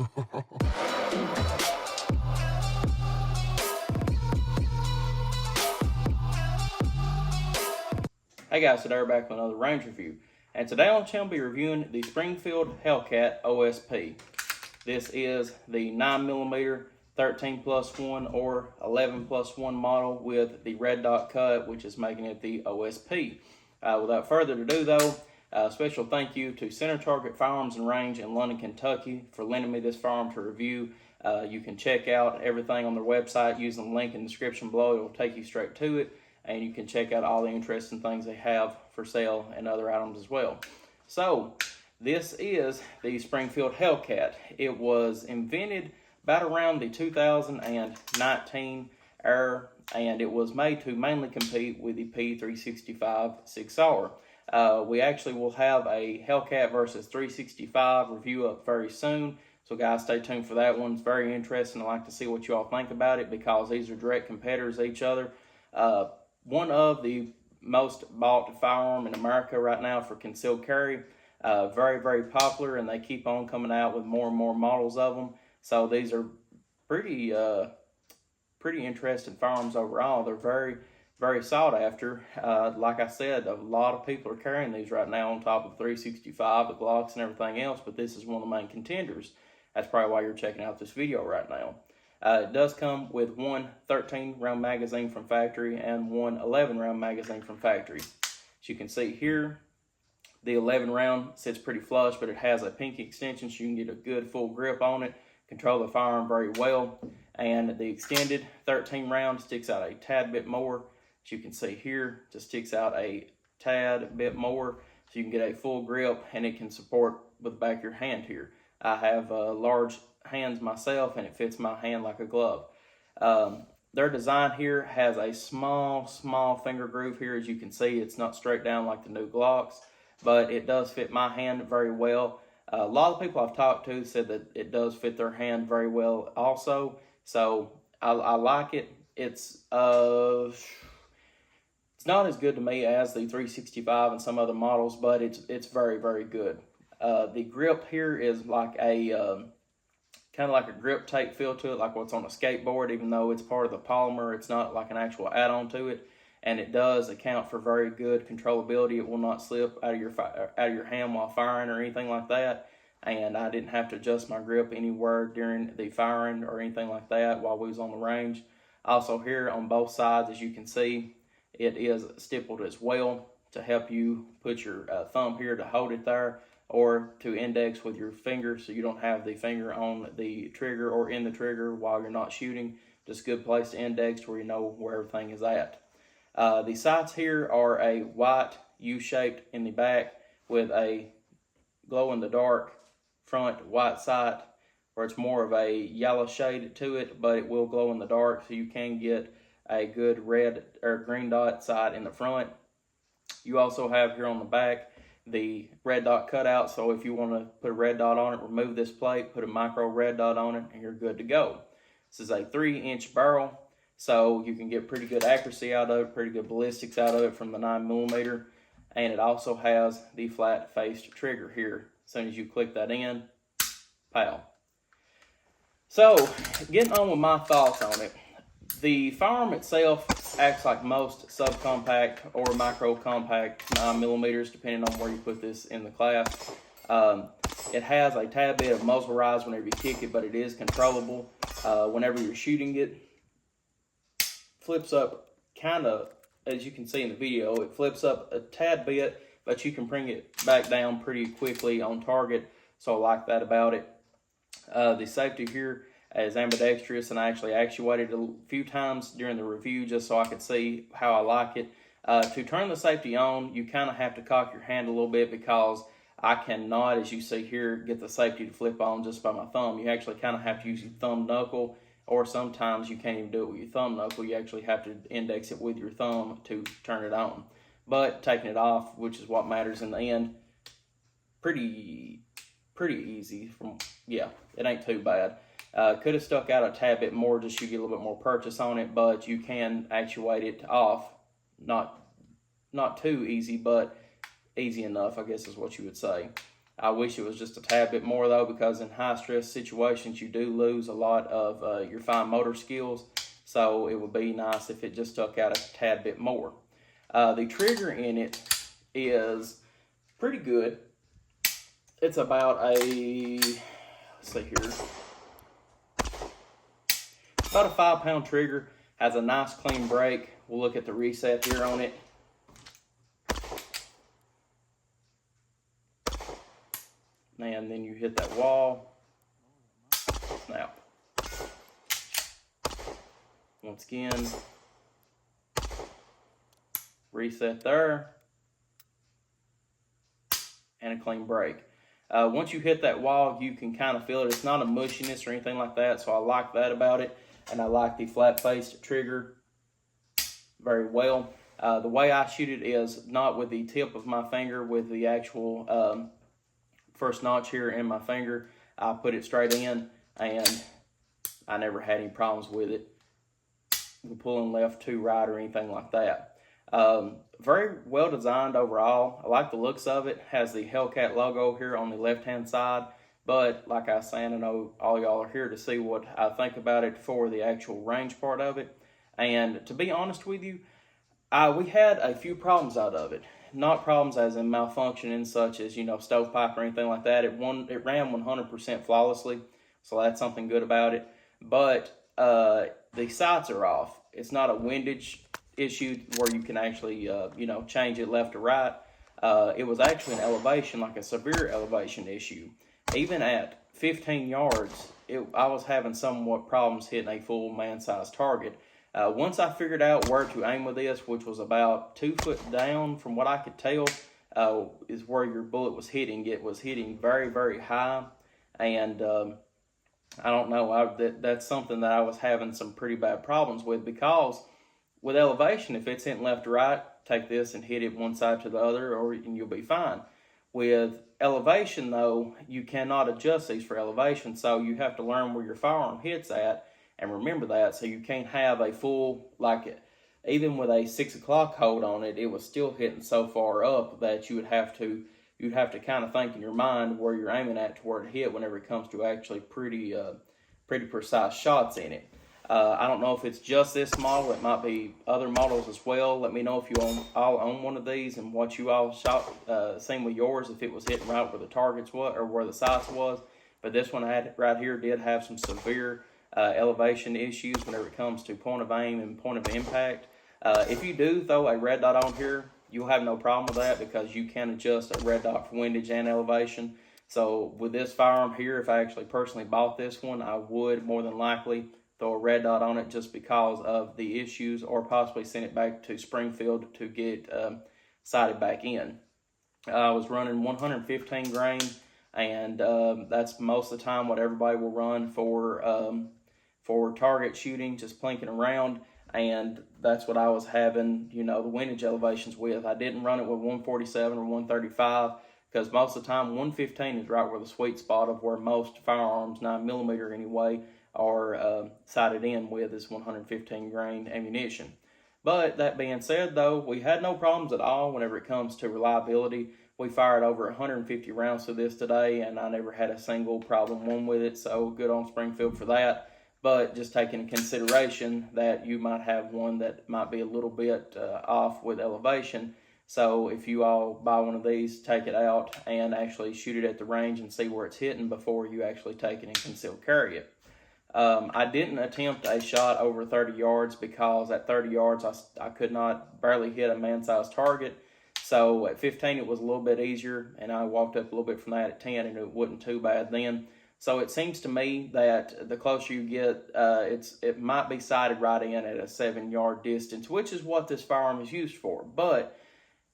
Hey guys, today we're back with another range review. And today on the channel we'll be reviewing the Springfield Hellcat OSP. This is the 9mm 13+1 or 11+1 model with the red dot cut, which is making it the OSP. Without further ado though, a special thank you to Center Target Firearms and Range in London, Kentucky for lending me this firearm to review. You can check out everything on their website using the link in the description below. It will take you straight to it. And you can check out all the interesting things they have for sale and other items as well. So, this is the Springfield Hellcat. It was invented about around the 2019 era, and it was made to mainly compete with the P365 6R. We actually will have a Hellcat versus 365 review up very soon. So guys, stay tuned for that one. It's very interesting. I'd like to see what you all think about it because these are direct competitors of each other. One of the most bought firearm in America right now for concealed carry. Very, very popular, and they keep on coming out with more and more models of them. So these are pretty interesting firearms overall. They're very, very sought after. Like I said, a lot of people are carrying these right now on top of 365, the Glocks and everything else, but this is one of the main contenders. That's probably why you're checking out this video right now. It does come with one 13-round magazine from factory and one 11-round magazine from factory. As you can see here, the 11-round sits pretty flush, but it has a pinky extension so you can get a good full grip on it, control the firearm very well. And the extended 13-round sticks out a tad bit more. As you can see here, just sticks out a tad bit more so you can get a full grip, and it can support with the back of your hand here. I have large hands myself, and it fits my hand like a glove. Their design here has a small finger groove here. As you can see, it's not straight down like the new Glocks, but it does fit my hand very well. A lot of people I've talked to said that it does fit their hand very well also, so I like it. It's not as good to me as the 365 and some other models, but it's very, very good. The grip here is like a kind of like a grip tape feel to it, like what's on a skateboard. Even though it's part of the polymer, it's not like an actual add-on to it, and it does account for very good controllability. It will not slip out of your hand while firing or anything like that, and I didn't have to adjust my grip anywhere during the firing or anything like that while we was on the range. Also here on both sides, as you can see, it is stippled as well to help you put your thumb here to hold it there, or to index with your finger so you don't have the finger on the trigger or in the trigger while you're not shooting. Just a good place to index where you know where everything is at. The sights here are a white U-shaped in the back with a glow-in-the-dark front white sight, where it's more of a yellow shade to it, but it will glow in the dark, so you can get a good red or green dot sight in the front. You also have here on the back the red dot cutout, so if you want to put a red dot on it, remove this plate, put a micro red dot on it, and you're good to go. This is a 3-inch barrel, so you can get pretty good accuracy out of it, pretty good ballistics out of it from the 9mm, and it also has the flat-faced trigger here. As soon as you click that in, pow. So, getting on with my thoughts on it. The firearm itself acts like most subcompact or micro-compact 9mm, depending on where you put this in the class. It has a tad bit of muzzle rise whenever you kick it, but it is controllable. Whenever you're shooting it, flips up kind of, as you can see in the video, it flips up a tad bit, but you can bring it back down pretty quickly on target, so I like that about it. The safety here is ambidextrous, and I actually actuated a few times during the review just so I could see how I like it. To turn the safety on, you kind of have to cock your hand a little bit because I cannot, as you see here, get the safety to flip on just by my thumb. You actually kind of have to use your thumb knuckle, or sometimes you can't even do it with your thumb knuckle. You actually have to index it with your thumb to turn it on. But taking it off, which is what matters in the end, pretty easy. It ain't too bad. Could have stuck out a tad bit more just so you get a little bit more purchase on it, but you can actuate it off. Not too easy, but easy enough, I guess is what you would say. I wish it was just a tad bit more though, because in high stress situations you do lose a lot of your fine motor skills. So it would be nice if it just stuck out a tad bit more. The trigger in it is pretty good. It's about a, let's see here, about a 5-pound trigger. Has a nice clean brake. We'll look at the reset here on it. And then you hit that wall. Snap. Once again, reset there. And a clean brake. Once you hit that wall, you can kind of feel it. It's not a mushiness or anything like that, so I like that about it. And I like the flat-faced trigger very well. The way I shoot it is not with the tip of my finger, with the actual first notch here in my finger. I put it straight in, and I never had any problems with it, pulling left to right or anything like that. Very well designed overall. I like the looks of it. Has the Hellcat logo here on the left-hand side. But like I was saying, I know all y'all are here to see what I think about it for the actual range part of it. And to be honest with you, we had a few problems out of it. Not problems as in malfunctioning, such as, stovepipe or anything like that. It ran 100% flawlessly, so that's something good about it. But the sights are off. It's not a windage issue where you can actually, change it left or right. It was actually an elevation, like a severe elevation issue. Even at 15 yards, I was having somewhat problems hitting a full man-sized target. Once I figured out where to aim with this, which was about 2 foot down from what I could tell, is where your bullet was hitting. It was hitting very, very high, and I don't know, that's something that I was having some pretty bad problems with, because with elevation, if it's hitting left to right, take this and hit it one side to the other, and you'll be fine. With elevation, though, you cannot adjust these for elevation, so you have to learn where your firearm hits at and remember that. So you can't have a full, even with a 6 o'clock hold on it, it was still hitting so far up that you'd have to kind of think in your mind where you're aiming at to where to hit whenever it comes to actually pretty precise shots in it. I don't know if it's just this model. It might be other models as well. Let me know if you all own one of these and what you all seen with yours, if it was hitting right where the targets was or where the sights was. But this one I had right here did have some severe elevation issues whenever it comes to point of aim and point of impact. If you do throw a red dot on here, you'll have no problem with that, because you can adjust a red dot for windage and elevation. So with this firearm here, if I actually personally bought this one, I would more than likely throw a red dot on it just because of the issues, or possibly send it back to Springfield to get sighted back in. I was running 115 grain, and that's most of the time what everybody will run for target shooting, just plinking around, and that's what I was having, the windage elevations with. I didn't run it with 147 or 135, because most of the time 115 is right where the sweet spot of where most firearms, 9mm anyway, are sighted in with, is 115 grain ammunition. But that being said, though, we had no problems at all whenever it comes to reliability. We fired over 150 rounds to this today, and I never had a single problem with it, so good on Springfield for that. But just taking into consideration that you might have one that might be a little bit off with elevation. So if you all buy one of these, take it out and actually shoot it at the range and see where it's hitting before you actually take it and concealed carry it. I didn't attempt a shot over 30 yards because at 30 yards I could not barely hit a man-sized target. So at 15 it was a little bit easier, and I walked up a little bit from that at 10, and it wasn't too bad then. So it seems to me that the closer you get, it might be sighted right in at a 7-yard distance, which is what this firearm is used for. But,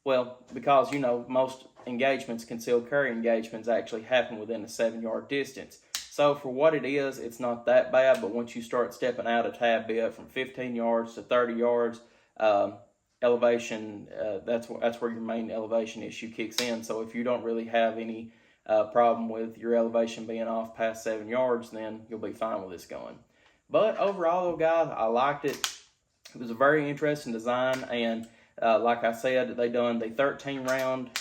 well, because, most engagements, concealed carry engagements, actually happen within a 7-yard distance. So for what it is, it's not that bad, but once you start stepping out a tad bit from 15 yards to 30 yards, elevation, that's where your main elevation issue kicks in. So if you don't really have any problem with your elevation being off past 7 yards, then you'll be fine with this gun. But overall, though, guys, I liked it. It was a very interesting design, and like I said, they done the 13-round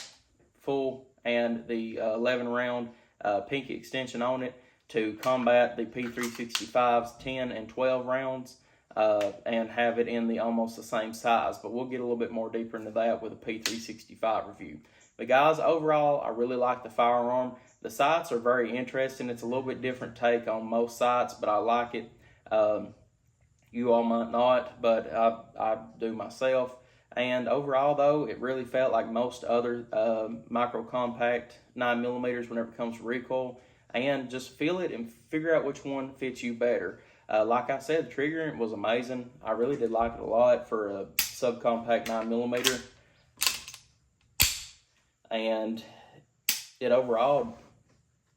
full and the 11 round pinky extension on it to combat the P365's 10 and 12 rounds and have it in the almost the same size. But we'll get a little bit more deeper into that with a P365 review. But guys, overall, I really like the firearm. The sights are very interesting. It's a little bit different take on most sights, but I like it. You all might not, but I do myself. And overall, though, it really felt like most other micro compact 9mm whenever it comes to recoil. And just feel it and figure out which one fits you better. Like I said, the triggering was amazing. I really did like it a lot for a subcompact 9mm. And it overall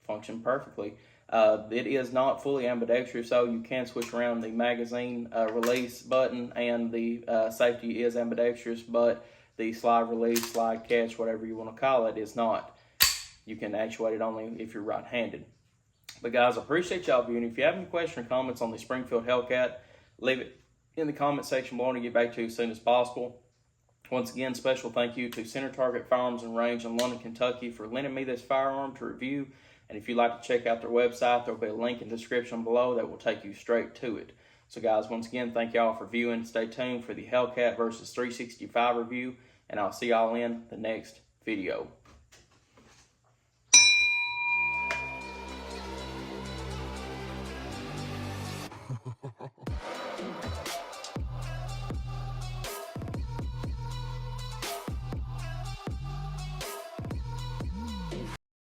functioned perfectly. It is not fully ambidextrous, so you can switch around the magazine release button, and the safety is ambidextrous, but the slide release, slide catch, whatever you want to call it, is not. You can actuate it only if you're right-handed. But guys, I appreciate y'all viewing. If you have any questions or comments on the Springfield Hellcat, leave it in the comment section below to get back to you as soon as possible. Once again, special thank you to Center Target Firearms and Range in London, Kentucky for lending me this firearm to review. And if you'd like to check out their website, there'll be a link in the description below that will take you straight to it. So guys, once again, thank y'all for viewing. Stay tuned for the Hellcat versus 365 review, and I'll see y'all in the next video.